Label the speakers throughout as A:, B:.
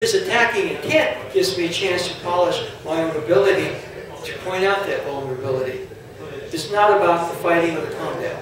A: His attacking intent gives me a chance to polish my own ability to point out that vulnerability. It's not about the fighting or the combat.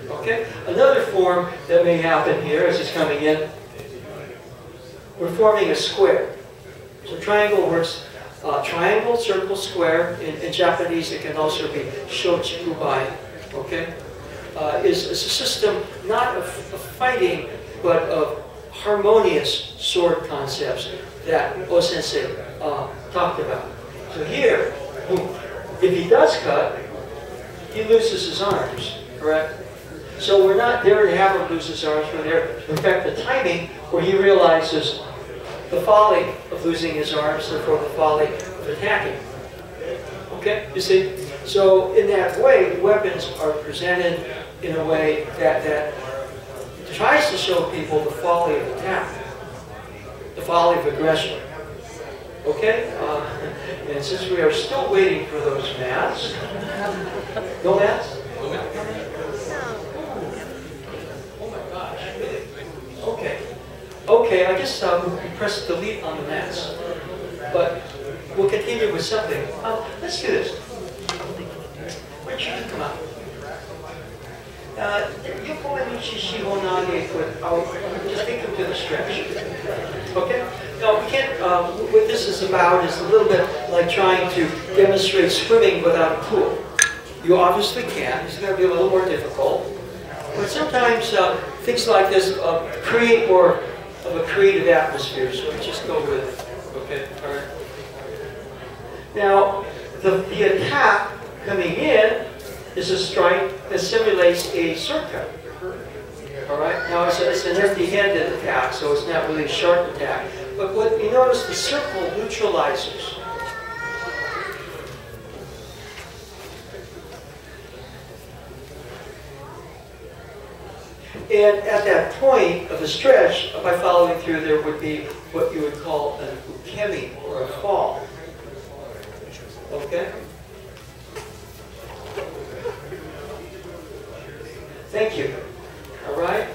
A: Okay? Another form that may happen here as it's coming in, we're forming a square. So triangle works, triangle, circle, square. In Japanese it can also be shochikubai. Okay? Is a system not of fighting, but of harmonious sword concepts that O-sensei talked about. So here, if he does cut, he loses his arms, correct? So we're not there to have him lose his arms. We're there to perfect the timing where he realizes the folly of losing his arms, therefore the folly of attacking. Okay, you see? So in that way, weapons are presented in a way that tries to show people the folly of attack, the folly of aggression. Okay? And since we are still waiting for those mats, no mats? No mats. Oh my gosh, really? Okay. Okay, I guess we press delete on the mats. But we'll continue with something. Let's do this. Why don't you come out? Just take them to the stretch. Okay? No, we can't, what this is about is a little bit like trying to demonstrate swimming without a pool. You obviously can. It's going to be a little more difficult. But sometimes things like this create more of a creative atmosphere, so we just go with it. Okay? All right. Now, the attack coming in is a strike that simulates a sword cut. All right. Now it's an empty-handed attack, so it's not really a sharp attack. But what you notice, the circle neutralizes. And at that point of the stretch, by following through, there would be what you would call an ukemi, or a fall. Okay. Thank you. All right.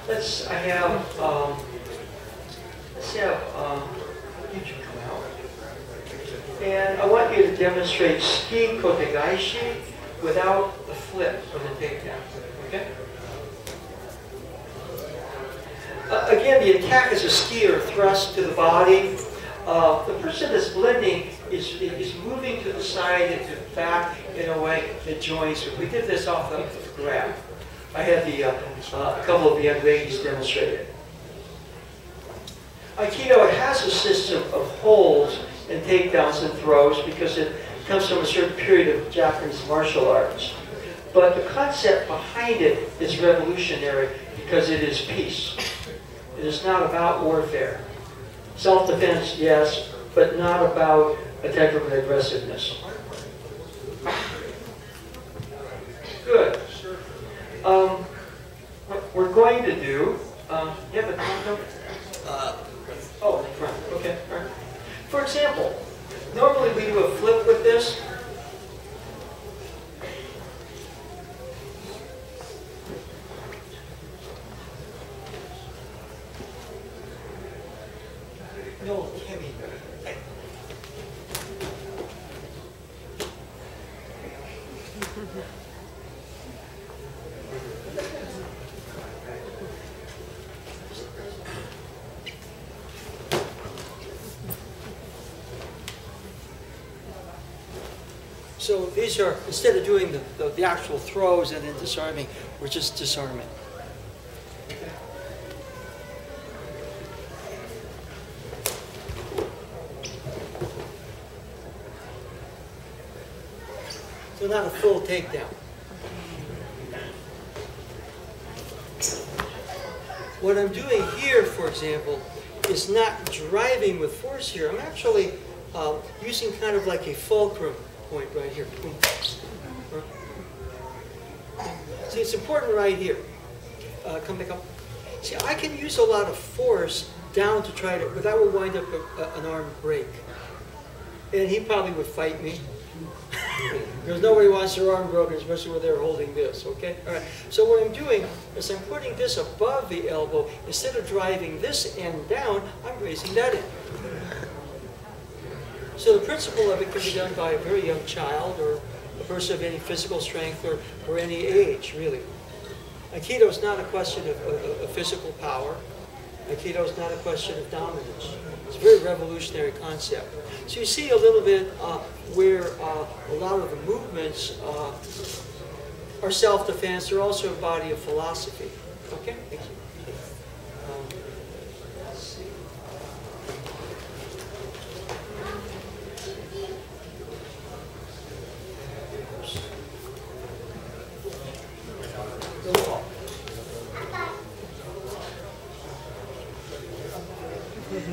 A: Let's have you come out. And I want you to demonstrate ski kotegaishi without the flip or the takedown. Okay. Again, the attack is a ski or thrust to the body. The person that's blending is moving to the side and to the back in a way that joins. We did this off the graph. I had a couple of the young ladies demonstrate it. Aikido has a system of holds and takedowns and throws because it comes from a certain period of Japanese martial arts. But the concept behind it is revolutionary because it is peace. It is not about warfare. Self-defense, yes, but not about attack and aggressiveness. Good. What we're going to do, you have a condom? Oh, in front. Okay. All right. For example, normally we do a flip with this. No, Kimmy. So these are, instead of doing the actual throws and then disarming, we're just disarming. Okay. So not a full takedown. What I'm doing here, for example, is not driving with force here. I'm actually using kind of like a fulcrum point right here. See, it's important right here. Come back up. See, I can use a lot of force down to try to, but that will wind up an arm break. And he probably would fight me. Because nobody wants their arm broken, especially when they're holding this, okay? All right, so what I'm doing is I'm putting this above the elbow. Instead of driving this end down, I'm raising that end. So the principle of it can be done by a very young child or a person of any physical strength or any age, really. Aikido is not a question of physical power. Aikido is not a question of dominance. It's a very revolutionary concept. So you see a little bit where a lot of the movements are self-defense. They're also a body of philosophy. Okay? Thank you. Let's see.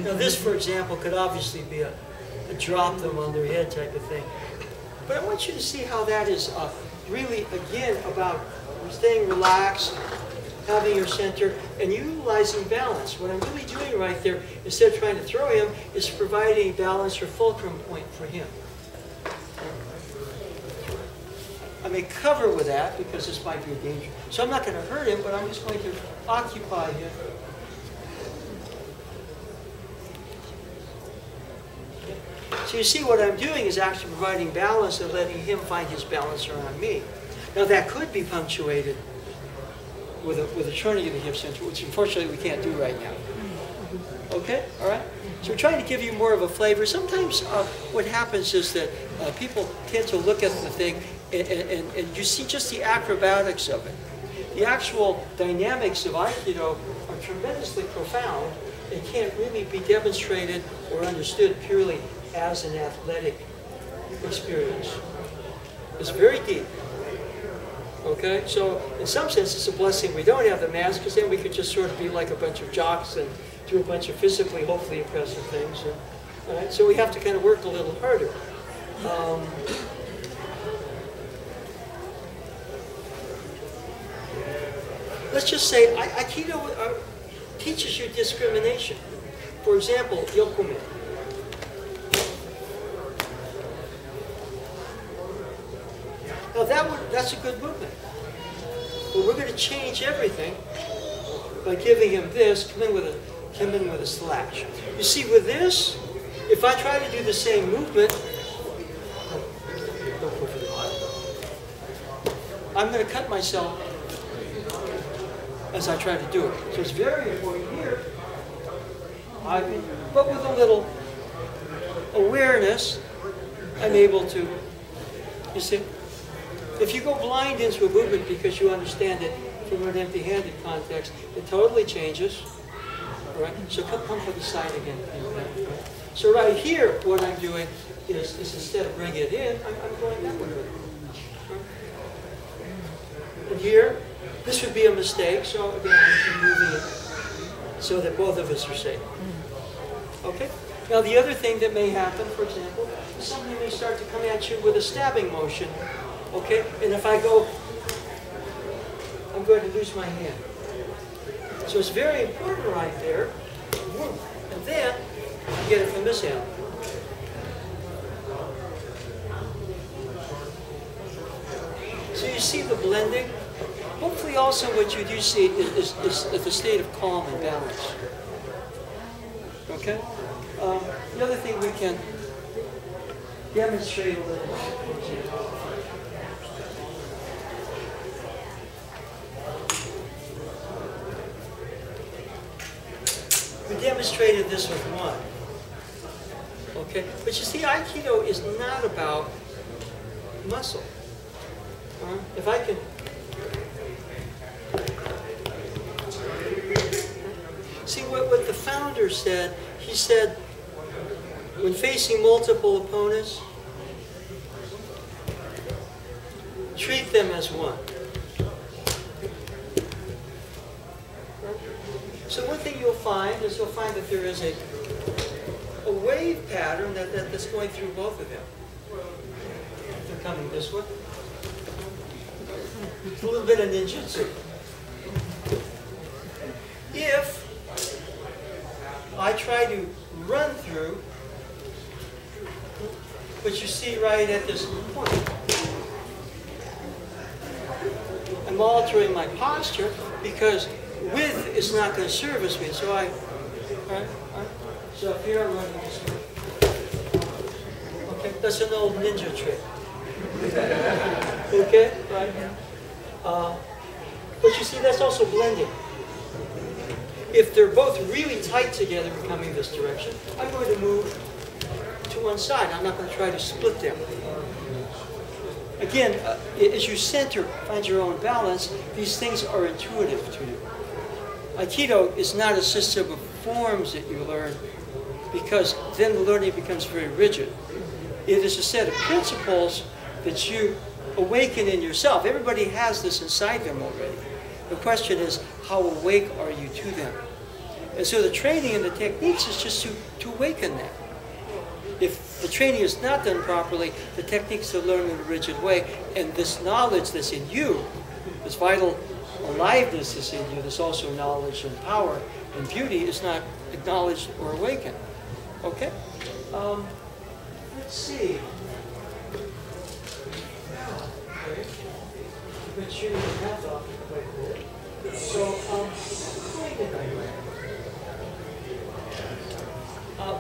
A: Now this, for example, could obviously be a drop them on their head type of thing. But I want you to see how that is really, again, about staying relaxed, having your center, and utilizing balance. What I'm really doing right there, instead of trying to throw him, is providing balance or fulcrum point for him. I may cover with that because this might be a danger. So I'm not going to hurt him, but I'm just going to occupy him. So you see what I'm doing is actually providing balance and letting him find his balance around me. Now that could be punctuated with a turning of the hip center, which unfortunately we can't do right now. Okay? All right? So we're trying to give you more of a flavor. Sometimes what happens is that people tend to look at the thing and you see just the acrobatics of it. The actual dynamics of Aikido are tremendously profound and can't really be demonstrated or understood purely as an athletic experience. It's very deep. Okay? So in some sense it's a blessing we don't have the mask, because then we could just sort of be like a bunch of jocks and do a bunch of physically, hopefully impressive things. And, all right? So we have to kind of work a little harder. Let's just say Aikido teaches you discrimination. For example, yokume. Now that's a good movement. But we're going to change everything by giving him this, come in with a slash. You see, with this, if I try to do the same movement, I'm going to cut myself as I try to do it. So it's very important here. But with a little awareness, I'm able to, you see? If you go blind into a movement because you understand it from an empty-handed context, it totally changes. All right? So come to the side again. So right here, what I'm doing is instead of bringing it in, I'm going that way. And here, this would be a mistake, so again, I'm moving it so that both of us are safe. Okay? Now the other thing that may happen, for example, is somebody may start to come at you with a stabbing motion. Okay? And if I go, I'm going to lose my hand. So it's very important right there. And then, I get it from this end. So you see the blending? Hopefully also what you do see is the state of calm and balance. Okay? The other thing we can demonstrate a little bit. We demonstrated this with one. Okay? But you see, Aikido is not about muscle. If I can... See, what the founder said, he said, when facing multiple opponents, treat them as one. So one thing you'll find is that there is a wave pattern that's going through both of them. They're coming this way. It's a little bit of ninjutsu. If I try to run through, but you see right at this point, I'm altering my posture because width is not going to service me. So all right. So up here I'm running this way. Okay, that's an old ninja trick. Okay, right? But you see, that's also blending. If they're both really tight together coming this direction, I'm going to move to one side. I'm not going to try to split them. Again, as you center, find your own balance, these things are intuitive to you. Aikido is not a system of forms that you learn, because then the learning becomes very rigid. It is a set of principles that you awaken in yourself. Everybody has this inside them already. The question is, how awake are you to them? And so the training and the techniques is just to awaken that. If the training is not done properly, the techniques are learned in a rigid way, and this knowledge that's in you, this vital aliveness that's in you, this also knowledge and power and beauty, is not acknowledged or awakened. Okay? Let's see. Okay. But you have off quite a bit. So,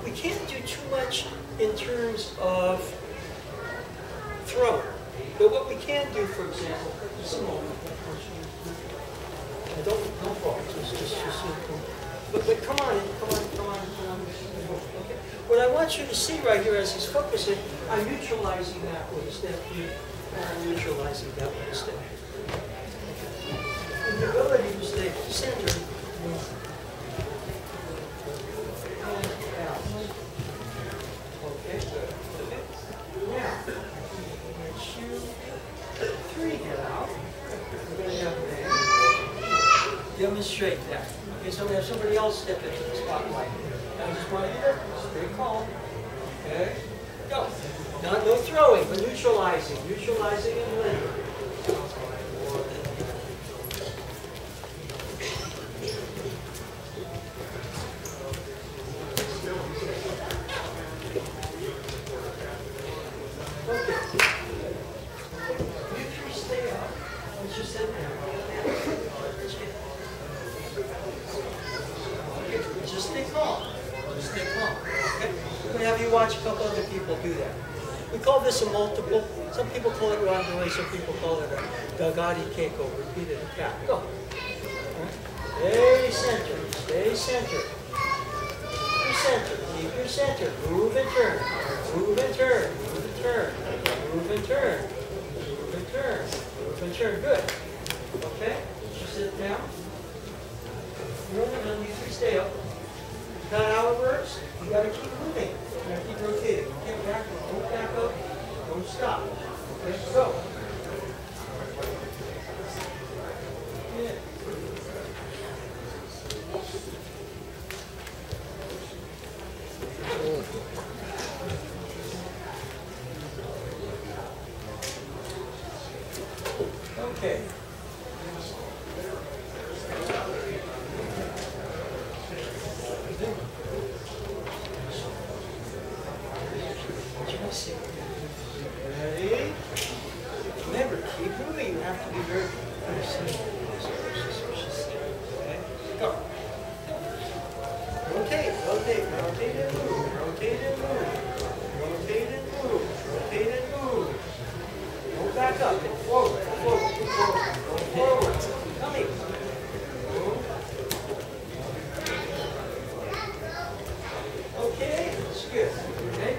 A: we can't do too much in terms of throw. But what we can do, for example, just a moment. Don't fall. Just but come on. Okay. What I want you to see right here as he's focusing, I'm neutralizing that with a step here, and I'm neutralizing that with a step here. And the ability to stay centered and out. Okay. Now, 2, 3, get out. We're going to have demonstrate that. Okay, so we have somebody else step into the spotlight. I just want you to stay calm. Okay? Go. No throwing, but neutralizing. Neutralizing and blending. Okay. You three stay up. Let's just sit down. Just stay calm. Just stay calm. Okay? We're going to have you watch a couple other people do that. We call this a multiple. Some people call it Wada, some people call it a Gagari Keiko, repeated attack. Go. Right. Stay centered. Stay centered. Keep your center. Keep your center. Move and turn. Move and turn. Move and turn. Move and turn. Move and turn. Move and turn. Good. Okay? Just sit down. No, you three stay up. Not how it works. You got to keep moving. You got to keep rotating. Don't back up. Don't stop. Okay, go. Yeah. Okay. Ready? Remember, keep moving. You have to be very okay. Go. Rotate and move. Rotate and move. Rotate and move. Rotate and move. Go back up and forward. Go forward. Coming. Move. Okay, that's good. Okay.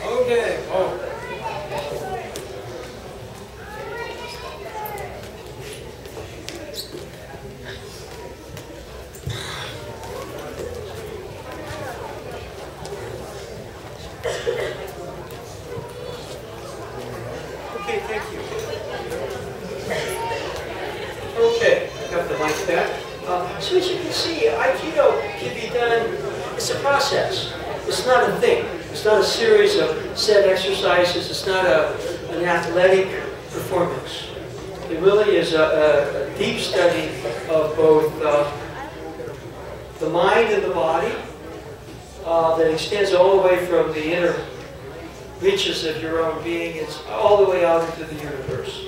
A: Okay. Oh. Okay, thank you. Okay, I got the mic back. So as you can see, Aikido can be done, it's a process. It's not a thing. It's not a series of set exercises. It's not an athletic performance. It really is a deep study of both the mind and the body that extends all the way from the inner reaches of your own being. It's all the way out into the universe.